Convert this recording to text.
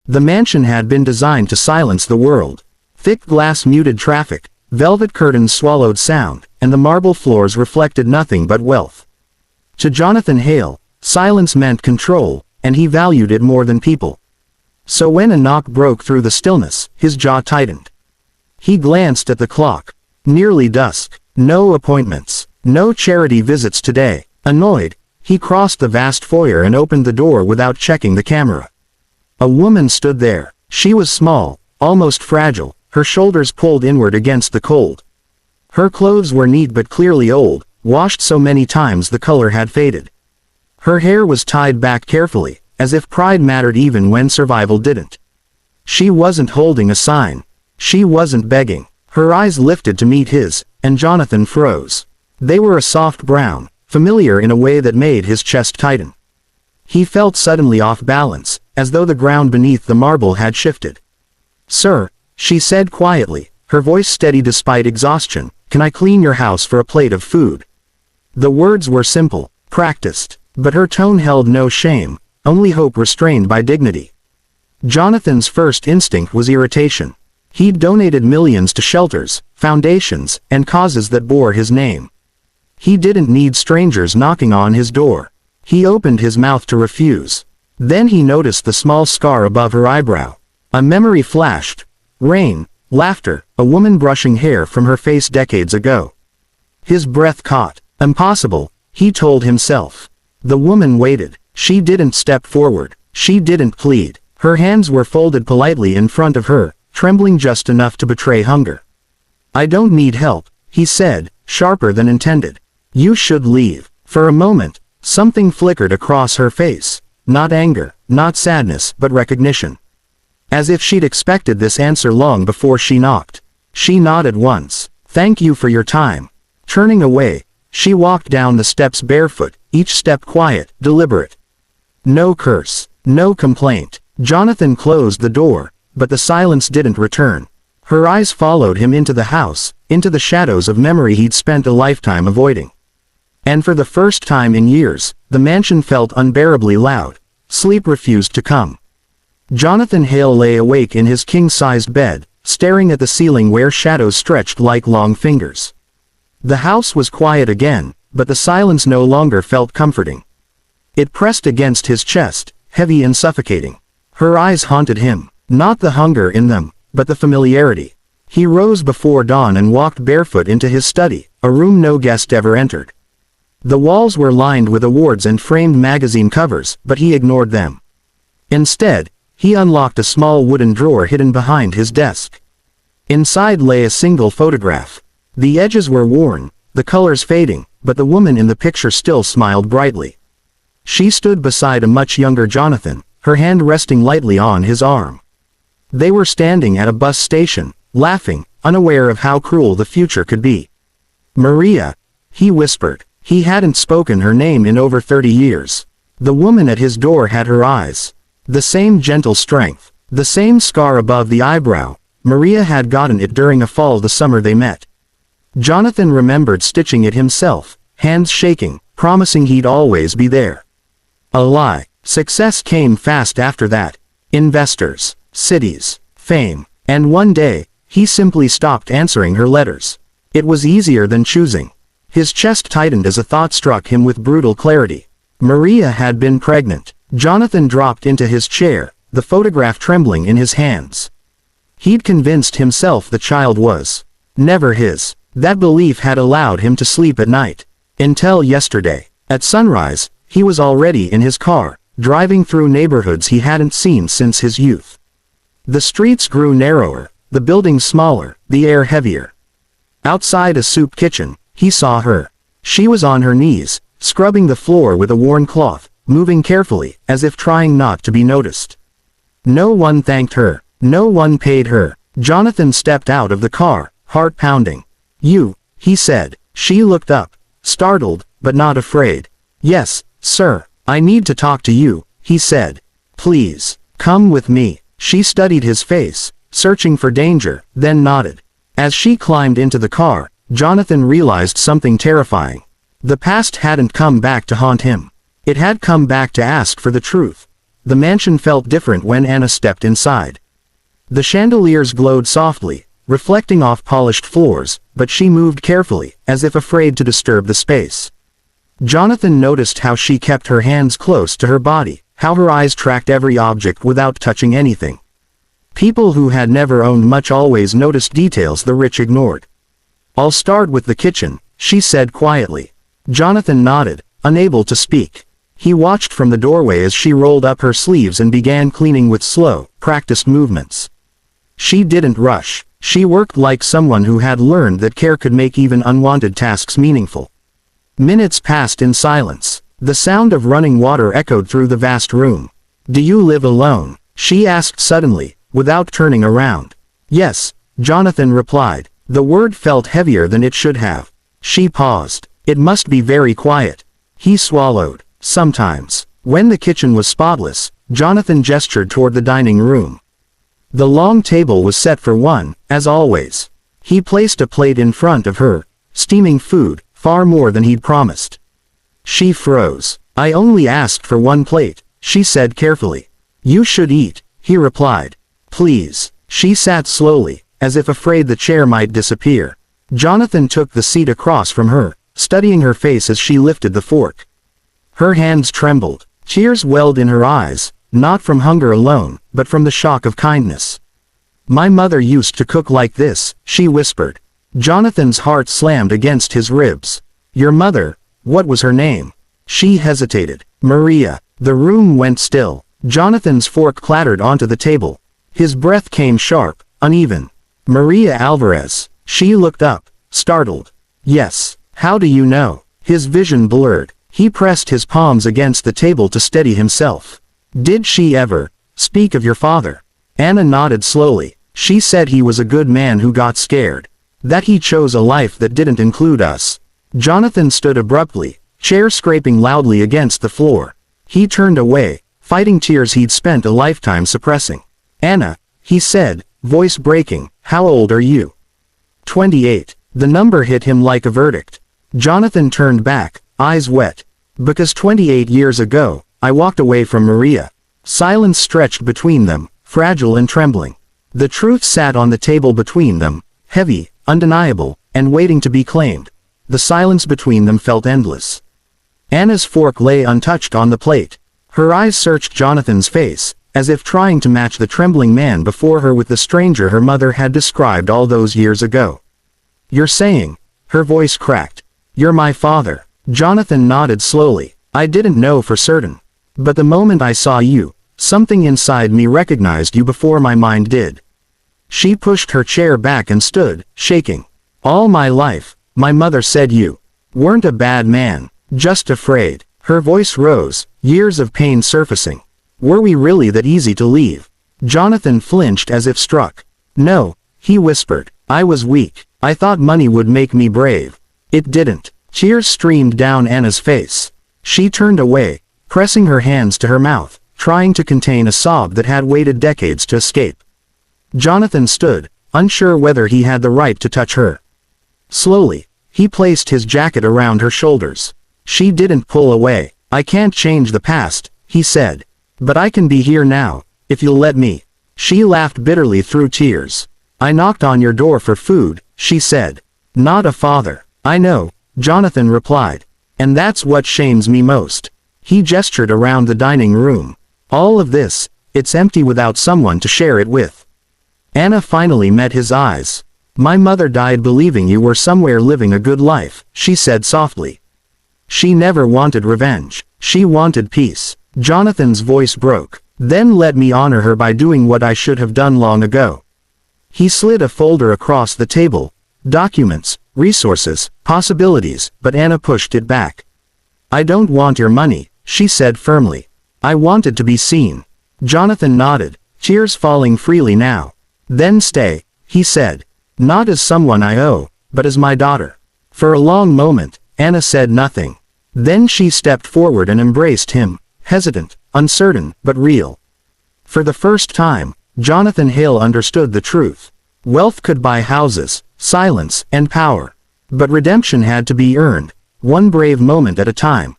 The mansion had been designed to silence the world. Thick glass muted traffic, velvet curtains swallowed sound, and the marble floors reflected nothing but wealth. To Jonathan Hale, silence meant control, and he valued it more than people. So when a knock broke through the stillness, his jaw tightened. He glanced at the clock. Nearly dusk. No appointments. No charity visits today. Annoyed, he crossed the vast foyer and opened the door without checking the camera. A woman stood there. She was small, almost fragile, her shoulders pulled inward against the cold. Her clothes were neat but clearly old, washed so many times the color had faded. Her hair was tied back carefully, as if pride mattered even when survival didn't. She wasn't holding a sign. She wasn't begging. Her eyes lifted to meet his, and Jonathan froze. They were a soft brown, familiar in a way that made his chest tighten. He felt suddenly off balance, as though the ground beneath the marble had shifted. "Sir," she said quietly, her voice steady despite exhaustion, "can I clean your house for a plate of food?" The words were simple, practiced, but her tone held no shame, only hope restrained by dignity. Jonathan's first instinct was irritation. He'd donated millions to shelters, foundations, and causes that bore his name. He didn't need strangers knocking on his door. He opened his mouth to refuse. Then he noticed the small scar above her eyebrow. A memory flashed. Rain, laughter, a woman brushing hair from her face decades ago. His breath caught. Impossible, he told himself. The woman waited. She didn't step forward. She didn't plead. Her hands were folded politely in front of her, trembling just enough to betray hunger. "I don't need help," he said, sharper than intended. "You should leave." For a moment, something flickered across her face. Not anger, not sadness, but recognition. As if she'd expected this answer long before she knocked. She nodded once. "Thank you for your time." Turning away, she walked down the steps barefoot, each step quiet, deliberate. No curse, no complaint. Jonathan closed the door, but the silence didn't return. Her eyes followed him into the house, into the shadows of memory he'd spent a lifetime avoiding. And for the first time in years, the mansion felt unbearably loud. Sleep refused to come. Jonathan Hale lay awake in his king-sized bed, staring at the ceiling where shadows stretched like long fingers. The house was quiet again, but the silence no longer felt comforting. It pressed against his chest, heavy and suffocating. Her eyes haunted him, not the hunger in them, but the familiarity. He rose before dawn and walked barefoot into his study, a room no guest ever entered. The walls were lined with awards and framed magazine covers, but he ignored them. Instead, he unlocked a small wooden drawer hidden behind his desk. Inside lay a single photograph. The edges were worn, the colors fading, but the woman in the picture still smiled brightly. She stood beside a much younger Jonathan, her hand resting lightly on his arm. They were standing at a bus station, laughing, unaware of how cruel the future could be. "Maria," he whispered. He hadn't spoken her name in over 30 years. The woman at his door had her eyes. The same gentle strength. The same scar above the eyebrow. Maria had gotten it during a fall the summer they met. Jonathan remembered stitching it himself, hands shaking, promising he'd always be there. A lie. Success came fast after that. Investors, cities, fame, and one day, he simply stopped answering her letters. It was easier than choosing. His chest tightened as a thought struck him with brutal clarity. Maria had been pregnant. Jonathan dropped into his chair, the photograph trembling in his hands. He'd convinced himself the child was never his. That belief had allowed him to sleep at night. Until yesterday. At sunrise, he was already in his car, driving through neighborhoods he hadn't seen since his youth. The streets grew narrower, the buildings smaller, the air heavier. Outside a soup kitchen, he saw her. She was on her knees, scrubbing the floor with a worn cloth, moving carefully, as if trying not to be noticed. No one thanked her. No one paid her. Jonathan stepped out of the car, heart pounding. "You," he said. She looked up, startled, but not afraid. "Yes, sir, I need to talk to you," he said. "Please, come with me." She studied his face, searching for danger, then nodded. As she climbed into the car, Jonathan realized something terrifying. The past hadn't come back to haunt him. It had come back to ask for the truth. The mansion felt different when Anna stepped inside. The chandeliers glowed softly, reflecting off polished floors, but she moved carefully, as if afraid to disturb the space. Jonathan noticed how she kept her hands close to her body, how her eyes tracked every object without touching anything. People who had never owned much always noticed details the rich ignored. "I'll start with the kitchen," she said quietly. Jonathan nodded, unable to speak. He watched from the doorway as she rolled up her sleeves and began cleaning with slow, practiced movements. She didn't rush. She worked like someone who had learned that care could make even unwanted tasks meaningful. Minutes passed in silence. The sound of running water echoed through the vast room. "Do you live alone?" she asked suddenly, without turning around. "Yes," Jonathan replied. The word felt heavier than it should have. She paused. "It must be very quiet." He swallowed. "Sometimes." When the kitchen was spotless, Jonathan gestured toward the dining room. The long table was set for one, as always. He placed a plate in front of her, steaming food, far more than he'd promised. She froze. "I only asked for one plate," she said carefully. "You should eat," he replied. "Please." She sat slowly, as if afraid the chair might disappear. Jonathan took the seat across from her, studying her face as she lifted the fork. Her hands trembled. Tears welled in her eyes, not from hunger alone, but from the shock of kindness. "My mother used to cook like this," she whispered. Jonathan's heart slammed against his ribs. "Your mother, what was her name?" She hesitated. "Maria." The room went still. Jonathan's fork clattered onto the table. His breath came sharp, uneven. "Maria Alvarez." She looked up, startled. "Yes. How do you know?" His vision blurred. He pressed his palms against the table to steady himself. "Did she ever speak of your father?" Anna nodded slowly. "She said he was a good man who got scared. That he chose a life that didn't include us." Jonathan stood abruptly, chair scraping loudly against the floor. He turned away, fighting tears he'd spent a lifetime suppressing. "Anna," he said, voice breaking, "how old are you?" 28. The number hit him like a verdict. Jonathan turned back, eyes wet. "Because 28 years ago, I walked away from Maria." Silence stretched between them, fragile and trembling. The truth sat on the table between them, heavy, undeniable, and waiting to be claimed. The silence between them felt endless. Anna's fork lay untouched on the plate. Her eyes searched Jonathan's face, as if trying to match the trembling man before her with the stranger her mother had described all those years ago. "You're saying," her voice cracked, "you're my father?" Jonathan nodded slowly. "I didn't know for certain. But the moment I saw you, something inside me recognized you before my mind did." She pushed her chair back and stood, shaking. "All my life, my mother said you weren't a bad man, just afraid." Her voice rose, years of pain surfacing. "Were we really that easy to leave?" Jonathan flinched as if struck. "No," he whispered. "I was weak. I thought money would make me brave. It didn't." Tears streamed down Anna's face. She turned away, pressing her hands to her mouth, trying to contain a sob that had waited decades to escape. Jonathan stood, unsure whether he had the right to touch her. Slowly, he placed his jacket around her shoulders. She didn't pull away. "I can't change the past," he said. "But I can be here now, if you'll let me." She laughed bitterly through tears. "I knocked on your door for food," she said. "Not a father." "I know," Jonathan replied. "And that's what shames me most." He gestured around the dining room. "All of this, it's empty without someone to share it with." Anna finally met his eyes. "My mother died believing you were somewhere living a good life," she said softly. "She never wanted revenge. She wanted peace." Jonathan's voice broke. "Then let me honor her by doing what I should have done long ago." He slid a folder across the table. Documents, resources, possibilities, but Anna pushed it back. "I don't want your money," she said firmly. "I wanted to be seen." Jonathan nodded, tears falling freely now. "Then stay," he said. "Not as someone I owe, but as my daughter." For a long moment, Anna said nothing. Then she stepped forward and embraced him, hesitant, uncertain, but real. For the first time, Jonathan Hale understood the truth. Wealth could buy houses, silence, and power. But redemption had to be earned, one brave moment at a time.